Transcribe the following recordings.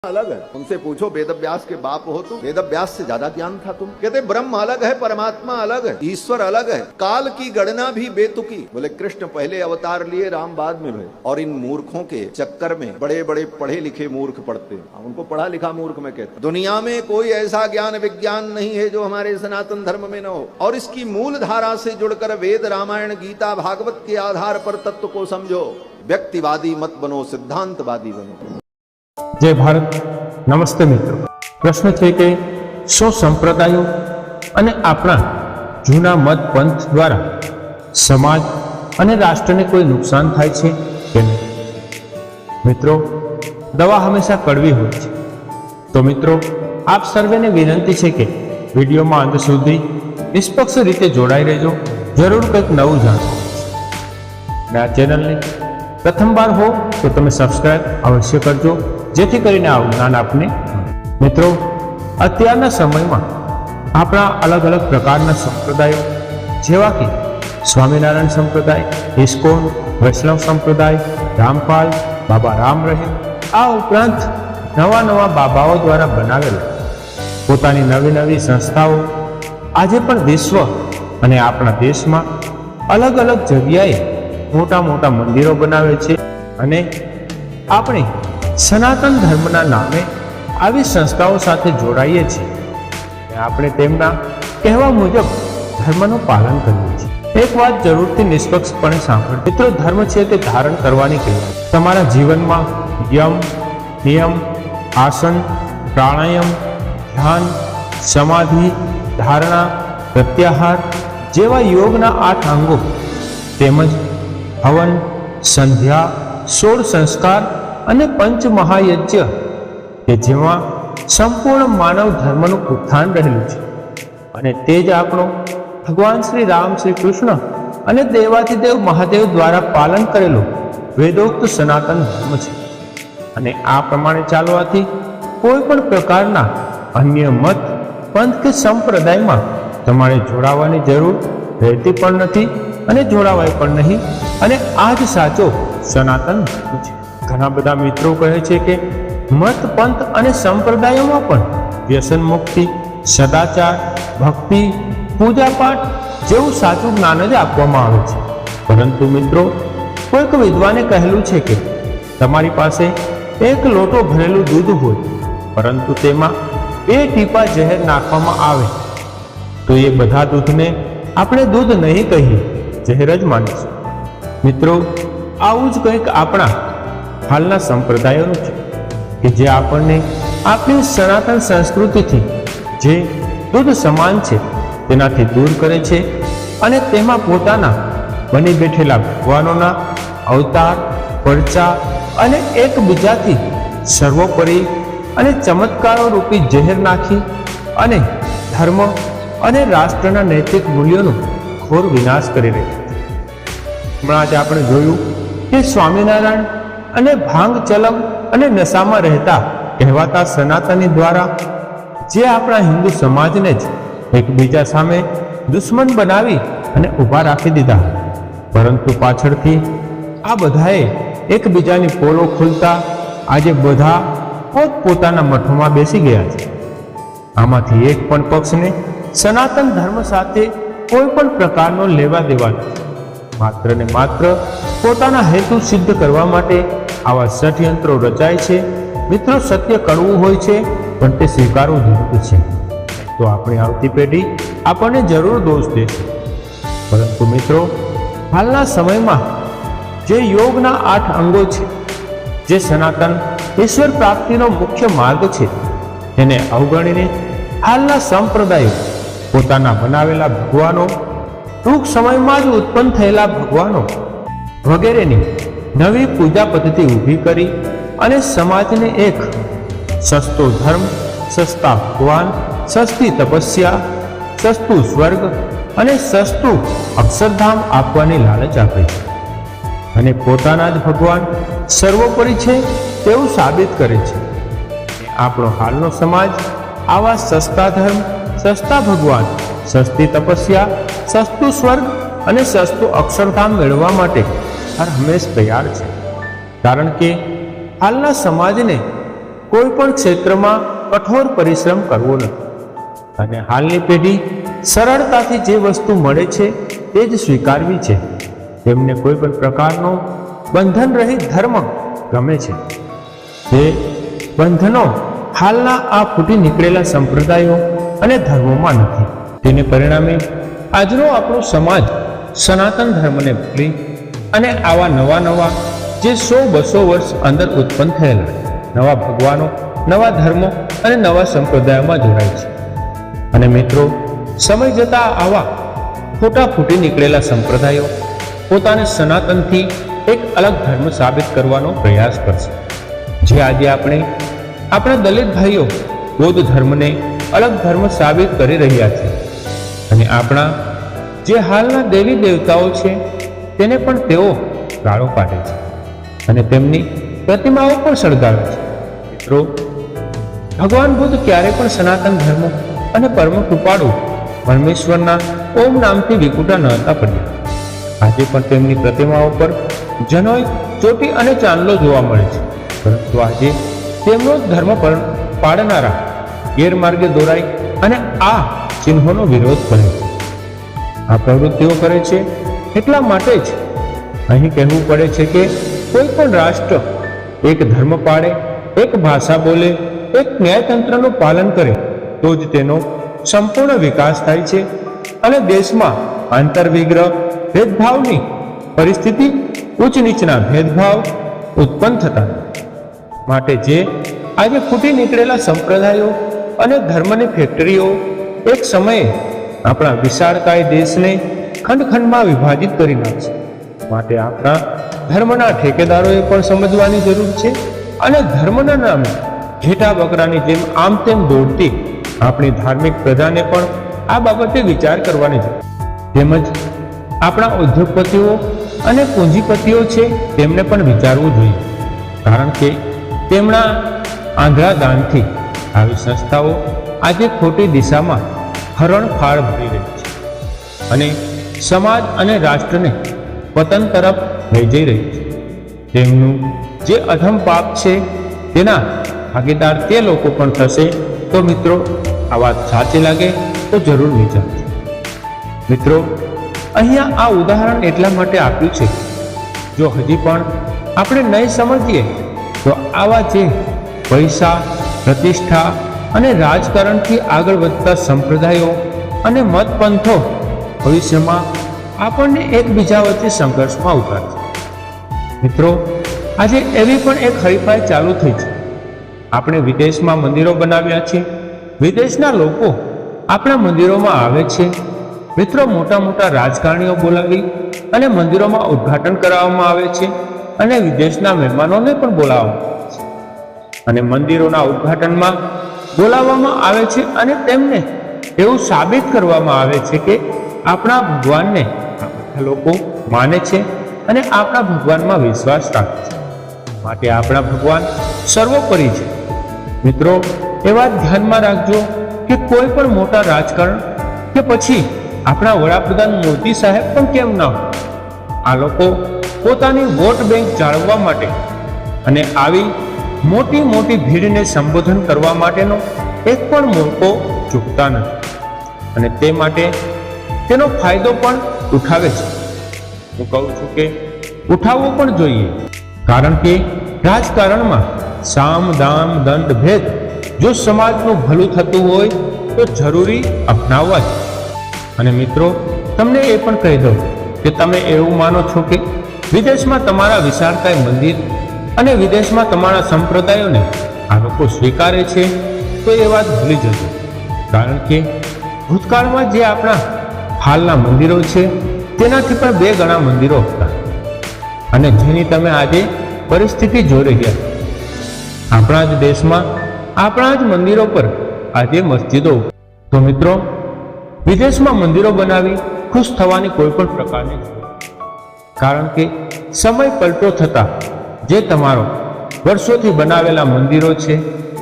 अलग है। उनसे पूछो वेद व्यास के बाप हो तुम, वेद व्यास से ज्यादा ज्ञान था तुम। कहते ब्रह्म अलग है, परमात्मा अलग है, ईश्वर अलग है, काल की गणना भी बेतुकी। बोले कृष्ण पहले अवतार लिए, राम बाद में भय। और इन मूर्खों के चक्कर में बड़े बड़े पढ़े लिखे मूर्ख पढ़ते हैं, उनको पढ़ा लिखा मूर्ख में कहते। दुनिया में कोई ऐसा ज्ञान विज्ञान नहीं है जो हमारे सनातन धर्म में न हो, और इसकी मूल धारा से जुड़कर वेद रामायण गीता भागवत के आधार पर तत्व को समझो। व्यक्तिवादी मत बनो, सिद्धांतवादी बनो। जय भारत। नमस्ते मित्रों। प्रश्न है कि शो संप्रदायों અને આપણા જૂના મત પંથ દ્વારા સમાજ અને રાષ્ટ્રને કોઈ નુકસાન થાય છે કે નહીં? મિત્રો, દવા હંમેશા કડવી હોય છે, તો મિત્રો આપ સર્વેને વિનંતી છે કે વિડીયોમાં અંત સુધી નિષ્પક્ષ રીતે જોડાઈ રહેજો, જરૂર કંઈક નવું જાણશો। અને આ ચેનલને પ્રથમવાર હો તો તમે સબસ્ક્રાઇબ અવશ્ય કરજો, જેથી કરીને આવું જ્ઞાન આપને। મિત્રો, અત્યારના સમયમાં આપણા અલગ અલગ પ્રકારના સંપ્રદાયો જેવા કે સ્વામિનારાયણ સંપ્રદાય, ઇસ્કોન, વૈષ્ણવ સંપ્રદાય, રામપાલ, બાબા રામ રહીમ, આ ઉપરાંત નવા નવા બાબાઓ દ્વારા બનાવેલા પોતાની નવી નવી સંસ્થાઓ આજે પણ વિશ્વ અને આપણા દેશમાં અલગ અલગ જગ્યાએ મોટા મોટા મંદિરો બનાવે છે। અને આપણે સનાતન ધર્મના નામે આવી સંસ્થાઓ સાથે જોડાઈએ છીએ, આપણે તેમના કહેવા મુજબ ધર્મનું પાલન કરીએ છીએ। એક વાત જરૂરથી નિષ્પક્ષપણે સાંભળો મિત્રો, ધર્મ છે તે ધારણ કરવાની ક્રિયા। તમારા જીવનમાં યમ, નિયમ, આસન, પ્રાણાયામ, ધ્યાન, સમાધિ, ધારણા, પ્રત્યાહાર જેવા યોગના 8 અંગો તેમજ હવન, સંધ્યા, 16 સંસ્કાર અને પંચ મહાયજ્ઞ કે જેમાં સંપૂર્ણ માનવ ધર્મનું ઉત્થાન રહેલું છે, અને તે જ આપણો ભગવાન શ્રી રામ, શ્રી કૃષ્ણ અને દેવાધિદેવ મહાદેવ દ્વારા પાલન કરેલો વેદોક્ત સનાતન ધર્મ છે। અને આ પ્રમાણે ચાલવાથી કોઈ પણ પ્રકારના અન્ય મત, પંથ કે સંપ્રદાયમાં તમારે જોડાવાની જરૂર રહેતી પણ નથી અને જોડાવાય પણ નહીં। અને આ જ સાચો સનાતન ધર્મ છે। ઘણા બધા મિત્રો કહે છે કે મત, પંથ અને સંપ્રદાયોમાં પણ વ્યસન મુક્તિ, સદાચાર, ભક્તિ, પૂજાપાઠ જેવું સાચું જ્ઞાન જ આપવામાં આવે છે। પરંતુ મિત્રો, કોઈક વિદ્વાને કહેલું છે કે તમારી પાસે 1 લોટો ભરેલું દૂધ હોય, પરંતુ તેમાં 2 ટીપા ઝેર નાખવામાં આવે તો એ બધા દૂધને આપણે દૂધ નહીં કહીએ, ઝેર જ માનીશું। મિત્રો, આવું જ કંઈક આપણા હાલના સંપ્રદાયોનું છે કે જે આપણને આપણી સનાતન સંસ્કૃતિથી જે દૂધ સમાન છે તેનાથી દૂર કરે છે, અને તેમાં પોતાના બની બેઠેલા ભગવાનોના અવતાર, પરચા અને એકબીજાથી સર્વોપરી અને ચમત્કારો રૂપી ઝેર નાખી અને ધર્મ અને રાષ્ટ્રના નૈતિક મૂલ્યોનો ઘોર વિનાશ કરી રહ્યા છે। હમણાં જ આપણે જોયું કે સ્વામિનારાયણ અને ભાંગ, ચલમ અને નશામાં રહેતા કહેવાતા સનાતની દ્વારા જે આપણા હિન્દુ સમાજને જ એકબીજા સામે દુશ્મન બનાવી અને ઊભા રાખી દીધા, પરંતુ પાછળથી આ બધાએ એકબીજાની પોલો ખોલતા આજે બધા પોતપોતાના મઠોમાં બેસી ગયા છે। આમાંથી એક પણ પક્ષને સનાતન ધર્મ સાથે કોઈ પણ પ્રકારનો લેવા દેવા નથી, માત્ર ને માત્ર પોતાના હેતુ સિદ્ધ કરવા માટે આવા ષડયંત્રો રચાય છે। મિત્રો, સત્ય કડવું હોય છે, પણ તે સ્વીકારવું જરૂરી છે, તો આપણી આવતી પેઢી આપણને જરૂર દોષ દેશે। પરંતુ મિત્રો, હાલના સમયમાં જે યોગના 8 અંગો છે, જે સનાતન ઈશ્વર પ્રાપ્તિનો મુખ્ય માર્ગ છે, તેને અવગણીને હાલના સંપ્રદાયો પોતાના બનાવેલા ભગવાનો, ટૂંક સમયમાં જ ઉત્પન્ન થયેલા ભગવાનો વગેરેની નવી પૂજા પદ્ધતિ ઊભી કરી અને સમાજને એક સસ્તો ધર્મ, સસ્તા ભગવાન, સસ્તી તપસ્યા, સસ્તું સ્વર્ગ અને સસ્તું અક્ષરધામ આપવાની લાલચ આપે છે, અને પોતાના જ ભગવાન સર્વોપરી છે તેવું સાબિત કરે છે। આપણો હાલનો સમાજ આવા સસ્તા ધર્મ, સસ્તા ભગવાન, સસ્તી તપસ્યા, સસ્તું સ્વર્ગ અને સસ્તું અક્ષરધામ મેળવવા માટે હર હંમેશ તૈયાર છે, કારણ કે હાલના સમાજને કોઈ પણ ક્ષેત્રમાં કઠોર પરિશ્રમ કરવો નથી. અને હાલની પેઢી સરળતાથી જે વસ્તુ મળે છે તે જ સ્વીકારવી છે. તેમને કોઈ પણ પ્રકારનો બંધન રહિત ધર્મ ગમે છે. તે બંધનો હાલના આ ફૂટી નીકળેલા સંપ્રદાયો અને ધર્મોમાં નથી. તેને પરિણામે આજનો આપણો સમાજ સનાતન ધર્મને ભૂલી અને આવા નવા જે 100-200 વર્ષ અંદર ઉત્પન્ન થયેલા નવા ભગવાનો, નવા ધર્મો અને નવા સંપ્રદાયોમાં જોડાય છે. અને મિત્રો, સમય જતા આવા ખોટા ફૂટી નીકળેલા સંપ્રદાયો પોતાને સનાતનથી એક અલગ ધર્મ સાબિત કરવાનો પ્રયાસ કરશે. જે આજે આપણે આપણા દલિત ભાઈઓ બૌદ્ધ ધર્મને અલગ ધર્મ સાબિત કરી રહ્યા છે. અને આપણા જે હાલના દેવી દેવતાઓ છે તેને પણ તેઓ ગાળો પાડે છે અને તેમની પ્રતિમાઓ પણ સળગાવે છે. મિત્રો, ભગવાન બુદ્ધ ક્યારે પણ સનાતન ધર્મ અને પરમ કૃપાળુ પરમેશ્વરના ઓમ નામથી વિકુટા ન હતા પડ્યા. આજે પણ તેમની પ્રતિમાઓ પર જનોઈ, ચોટી અને ચાંદલો જોવા મળે છે. પરંતુ આજે તેમનો ધર્મ પાળનારા ગેરમાર્ગે દોરાય અને આ ચિહ્નોનો વિરોધ કરે છે. આ પ્રવૃત્તિઓ કરે છે એટલા માટે જ અહીં કહેવું પડે છે કે કોઈ પણ રાષ્ટ્ર એક ધર્મ પાળે, એક ભાષા બોલે, એક ન્યાયતંત્રનું પાલન કરે તો જ તેનો સંપૂર્ણ વિકાસ થાય છે અને દેશમાં આંતરવિગ્રહ, ભેદભાવની પરિસ્થિતિ, ઉચ્ચ નીચના ભેદભાવ ઉત્પન્ન થતા માટે જે આજે ફૂટી નીકળેલા સંપ્રદાયો અને ધર્મની ફેક્ટરીઓ એક સમયે આપણા વિશાળકાય દેશને ખંડ-ખંડમાં વિભાજિત કરી નાખશે. માટે આપણા ધર્મના ઠેકેદારોએ પણ સમજવાની જરૂર છે અને ધર્મના નામે ઘેટા બકરાની જેમ આમ તેમ દોડતી આપણી ધાર્મિક પ્રજાને પણ આ બાબતે વિચાર કરવાની જરૂર. તેમજ આપણા ઉદ્યોગપતિઓ અને પૂંજીપતિઓ છે તેમને પણ વિચારવું જોઈએ. કારણ કે તેમના આંધળા દાનથી આવી સંસ્થાઓ આજે ખોટી દિશામાં હરણફાળ ભરી રહી છે અને સમાજ અને રાષ્ટ્રને પતન તરફ લઈ જઈ રહી છે. તેમનું જે અધમ પાપ છે તેના ભાગીદાર તે લોકો પણ થશે. તો મિત્રો, આ વાત સાચી લાગે તો જરૂર વિચારજો. મિત્રો, અહીંયા આ ઉદાહરણ એટલા માટે આપ્યું છે જો હજી પણ આપણે નહીં સમજીએ તો આવા જે પૈસા, પ્રતિષ્ઠા અને રાજકારણથી આગળ વધતા સંપ્રદાયો અને મતપંથો ભવિષ્યમાં આપણને એકબીજા વચ્ચે સંઘર્ષમાં ઉતારશે. મિત્રો, આજે એવી પણ એક હરીફાઈ ચાલુ થઈ છે. આપણે વિદેશમાં મંદિરો બનાવ્યા છે, વિદેશના લોકો આપણા મંદિરોમાં આવે છે. મિત્રો, મોટા મોટા રાજકારણીઓ બોલાવી અને મંદિરોમાં ઉદ્ઘાટન કરાવવામાં આવે છે અને વિદેશના મહેમાનોને પણ બોલાવવામાં આવે છે અને મંદિરોના ઉદ્ઘાટનમાં બોલાવવામાં આવે છે અને તેમને એવું સાબિત કરવામાં આવે છે કે આપણા ભગવાનને આ બધા લોકો માને છે અને આપણા ભગવાનમાં વિશ્વાસ રાખે છે. માટે આપણા ભગવાન સર્વોપરી છે. મિત્રો, એ વાત ધ્યાનમાં રાખજો કે કોઈ પણ મોટા રાજકારણ કે પછી આપણા વડાપ્રધાન મોદી સાહેબ પણ કેમ ના હોય, આ લોકો પોતાની વોટ બેંક જાળવવા માટે અને આવી મોટી મોટી ભીડને સંબોધન કરવા માટેનો એક પણ મોકો ચૂકતા નથી અને તે માટે તેનો ફાયદો પણ ઉઠાવે છે. હું કહું છું કે ઉઠાવવો પણ જોઈએ. કારણ કે રાજકારણમાં સામ, દામ, દંડ, ભેદ જો સમાજનું ભલું થતું હોય તો જરૂરી અપનાવવા જ. અને મિત્રો, તમને એ પણ કહી દઉં કે તમે એવું માનો છો કે વિદેશમાં તમારા વિશાળકાય મંદિર અને વિદેશમાં તમારા સંપ્રદાયોને આ લોકો સ્વીકારે છે તો એ વાત ભૂલી જજો. કારણ કે ભૂતકાળમાં જે આપણા હાલના મંદિરો છે તેનાથી પણ 2 ગણા મંદિરો હતા અને જેની તમે આજે પરિસ્થિતિ જોઈ રહ્યા છો. આપણા જ દેશમાં આપણા જ મંદિરો પર આજે મસ્જિદો. તો મિત્રો, વિદેશમાં મંદિરો બનાવી ખુશ થવાની કોઈ પણ પ્રકારની જરૂર નથી. કારણ કે સમય પલટો થતા જે તમારો વર્ષોથી બનાવેલા મંદિરો છે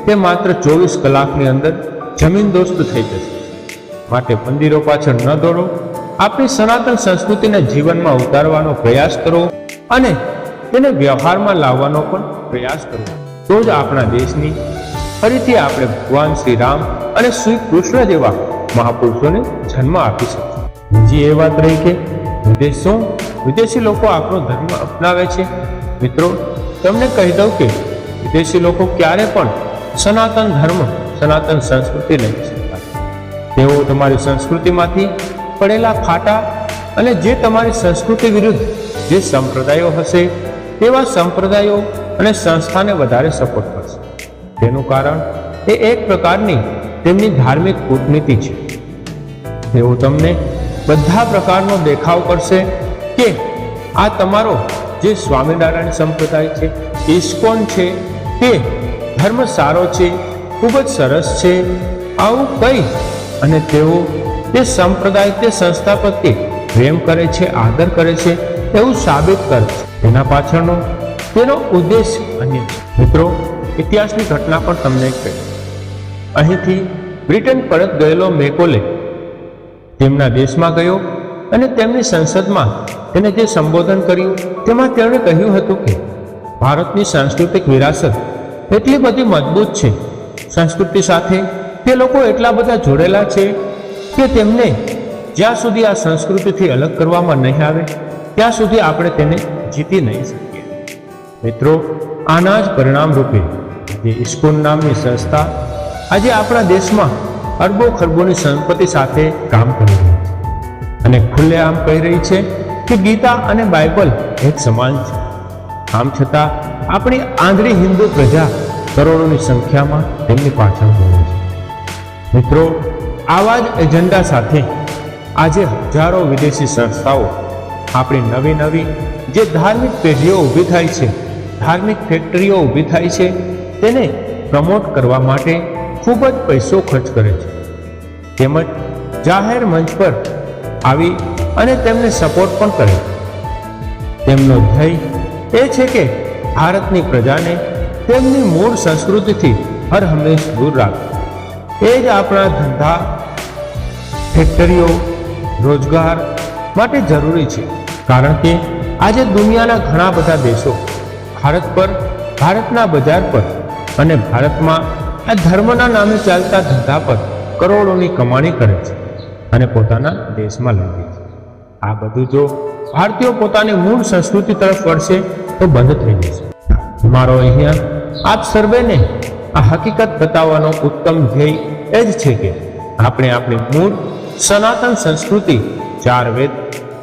તે માત્ર 24 કલાકની અંદર જમીનદોસ્ત થઈ જશે. માટે મંદિરો પાછળ ન દોડો. આપણી સનાતન સંસ્કૃતિને જીવનમાં ઉતારવાનો પ્રયાસ કરો અને તેને વ્યવહારમાં લાવવાનો પણ પ્રયાસ કરો. તો જ આપણા દેશની ફરીથી આપણે ભગવાન શ્રી રામ અને શ્રી કૃષ્ણ જેવા મહાપુરુષોને જન્મ આપી શકીએ. બીજી એ વાત રહી કે વિદેશી લોકો આપણો ધર્મ અપનાવે છે. મિત્રો, તમને કહી દઉં કે વિદેશી લોકો ક્યારે પણ સનાતન ધર્મ, સનાતન સંસ્કૃતિ નહીં શકતા. તેઓ તમારી સંસ્કૃતિમાંથી પડેલા ફાટા અને જે તમારી સંસ્કૃતિ વિરુદ્ધ જે સંપ્રદાયો હશે તેવા સંપ્રદાયો અને સંસ્થાને વધારે સપોર્ટ કરશે. તેનું કારણ એ એક પ્રકારની તેમની ધાર્મિક કૂટનીતિ છે. તેઓ તમને બધા પ્રકારનો દેખાવ કરશે કે આ તમારો જે સ્વામિનારાયણ સંપ્રદાય છે, ઇસ્કોન છે, તે ધર્મ સારો છે, ખૂબ જ સરસ છે, આવું કહી અને તેઓ તે સંપ્રદાય, તે સંસ્થા પ્રત્યે પ્રેમ કરે છે, આદર કરે છે એવું સાબિત કરે છે. તેના પાછળનો તેનો ઉદ્દેશ અન્ય છે. મિત્રો, ઇતિહાસની ઘટના પણ તમને કહે. અહીંથી બ્રિટન પરત ગયેલો મેકોલે તેમના દેશમાં ગયો અને તેમની સંસદમાં તેને જે સંબોધન કર્યું તેમાં તેમણે કહ્યું હતું કે ભારતની સાંસ્કૃતિક વિરાસત એટલી બધી મજબૂત છે, સંસ્કૃતિ સાથે તે લોકો એટલા બધા જોડેલા છે કે તેમને જ્યાં સુધી આ સંસ્કૃતિથી અલગ કરવામાં નહીં આવે ત્યાં સુધી આપણે તેને જીતી નહીં શકીએ. મિત્રો, આના જ પરિણામ રૂપે આજે ઇસ્કોન નામની સંસ્થા આજે આપણા દેશમાં અરબો ખરબોની સંપત્તિ સાથે કામ કરી રહી છે અને ખુલ્લેઆમ કહી રહી છે કે ગીતા અને બાઇબલ એક સમાન છે. આમ છતાં આપણી આંધળી હિન્દુ પ્રજા કરોડોની સંખ્યામાં તેમની પાછળ દોડે છે. મિત્રો, આવા જ એજન્ડા સાથે આજે હજારો વિદેશી સંસ્થાઓ આપણી નવી જે ધાર્મિક પેઢીઓ ઊભી થાય છે, ધાર્મિક ફેક્ટરીઓ ઊભી થાય છે, તેને પ્રમોટ કરવા માટે ખૂબ જ પૈસો ખર્ચ કરે છે. તેમજ જાહેર મંચ પર આવી અને તેમને સપોર્ટ પણ કરે છે. તેમનો ધ્યેય એ છે કે ભારતની પ્રજાને તેમની મૂળ સંસ્કૃતિથી હર હંમેશ દૂર રાખે. એ જ આપણા ધંધા, ફેક્ટરીઓ, રોજગાર માટે જરૂરી છે. કારણ કે આજે દુનિયાના ઘણા બધા દેશો ભારત પર, ભારતના બજાર પર અને ભારતમાં આ ધર્મના નામે ચાલતા ધંધા પર કરોડોની કમાણી કરે છે અને પોતાના દેશમાં લઈ જાય છે. આ બધું જો ભારતીયો પોતાની મૂળ સંસ્કૃતિ તરફ વળશે તો બંધ થઈ જશે. મારો અહીંયા આપ સર્વેને આ હકીકત બતાવવાનો ઉત્તમ ધ્યેય એ જ છે કે આપણે આપણી મૂળ સનાતન સંસ્કૃતિ, 4 વેદ,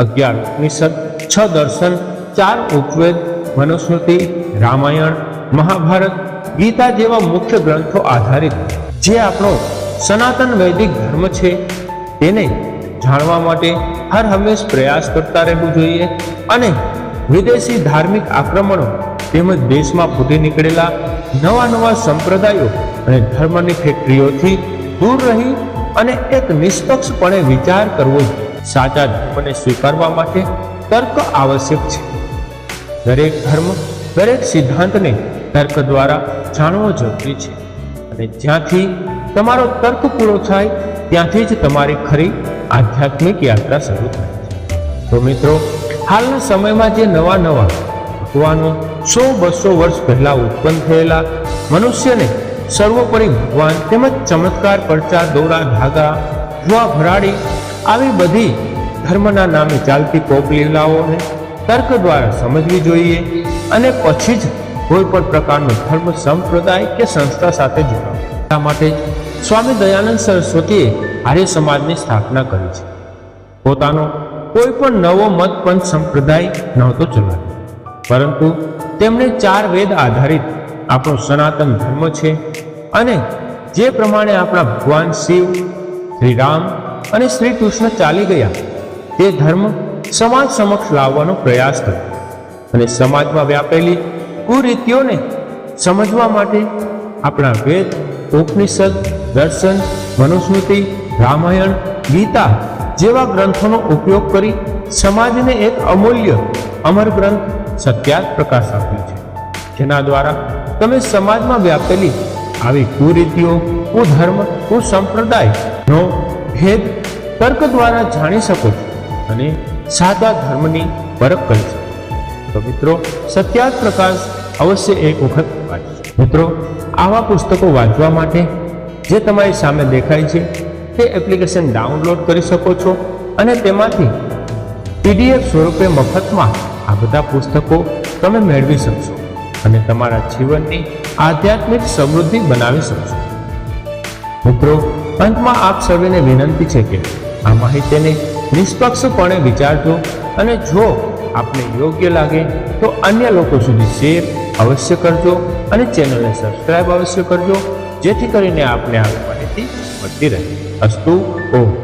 11 ઉપનિષદ, 6 દર્શન, 4 ઉપવેદ, મનુસ્મૃતિ, રામાયણ, મહાભારત, ગીતા જેવા મુખ્ય ગ્રંથો આધારિત જે આપણો સનાતન વૈદિક ધર્મ છે તેને જાણવા માટે હર હંમેશ પ્રયાસ કરતા રહેવું જોઈએ અને વિદેશી ધાર્મિક આક્રમણો તેમજ દેશમાં ફૂટી નીકળેલા નવા સંપ્રદાયો અને ધર્મની ફેક્ટરીઓથી દૂર રહી અને એક નિષ્પક્ષપણે વિચાર કરવો જોઈએ. સાચા ધર્મને સ્વીકારવા માટે તર્ક આવશ્યક છે. દરેક ધર્મ, દરેક સિદ્ધાંતને તર્ક દ્વારા જાણવો જરૂરી છે અને જ્યાંથી તમારો તર્ક પૂરો થાય ત્યાંથી જ તમારી ખરી આધ્યાત્મિક યાત્રા શરૂ થાય છે. તો મિત્રો, હાલના સમયમાં જે નવા ભગવાનો 100-200 વર્ષ પહેલા ઉત્પન્ન થયેલા મનુષ્યને સર્વોપરી ભગવાન તેમજ ચમત્કાર, પરચા, દોરા, ધાગા, જુઆ, ભરાડી આવી બધી ધર્મના નામે ચાલતી પોપલીલાઓને તર્ક દ્વારા સમજવી જોઈએ અને પછી જ કોઈ પણ પ્રકારનો ધર્મ, સંપ્રદાય કે સંસ્થા સાથે જોડાવું. આ માટે સ્વામી દયાનંદ સરસ્વતીએ આર્ય સમાજની સ્થાપના કરી છે. પોતાનો કોઈ પણ નવો મત પંથ સંપ્રદાય નહોતો ચલાવ્યો, પરંતુ તેમણે 4 વેદ આધારિત આપણો સનાતન ધર્મ છે અને જે પ્રમાણે આપણા ભગવાન શિવ, શ્રી રામ અને શ્રી કૃષ્ણ ચાલી ગયા તે ધર્મ સમાજ સમક્ષ લાવવાનો પ્રયાસ કર્યો અને સમાજમાં વ્યાપેલી કુરીતિઓને સમજવા માટે આપણા વેદ, ઉપનિષદ, દર્શન, મનુસ્મૃતિ, રામાયણ, ગીતા જેવા ગ્રંથોનો ઉપયોગ કરી સમાજને એક અમૂલ્ય અમર ગ્રંથ સત્યાર્થ પ્રકાશ આપ્યો છે, જેના દ્વારા તમે સમાજમાં વ્યાપેલી આવી કુરીતિઓ, કુધર્મ, કુસંપ્રદાયનો ભેદ તર્ક દ્વારા જાણી શકો છો અને સાચા ધર્મની પરખ કરી શકો. તો મિત્રો, સત્યાર્થ પ્રકાશ અવશ્ય એક વખત વાંચજો. મિત્રો, આવા પુસ્તકો વાંચવા માટે જે તમારી સામે દેખાય છે તે એપ્લિકેશન ડાઉનલોડ કરી શકો છો અને તેમાંથી પીડીએફ સ્વરૂપે મફતમાં આ બધા પુસ્તકો તમે મેળવી શકશો અને તમારા જીવનની આધ્યાત્મિક સમૃદ્ધિ બનાવી શકશો. મિત્રો, અંતમાં આપ સર્વેને વિનંતી છે કે આ માહિતીને નિષ્પક્ષપણે વિચારજો અને જો આપને યોગ્ય લાગે તો અન્ય લોકો સુધી શેર અવશ્ય કરજો અને ચેનલને સબસ્ક્રાઇબ અવશ્ય કરજો, જેથી કરીને આપને આવી માહિતી મળતી રહે. અસ્તુ ઓમ.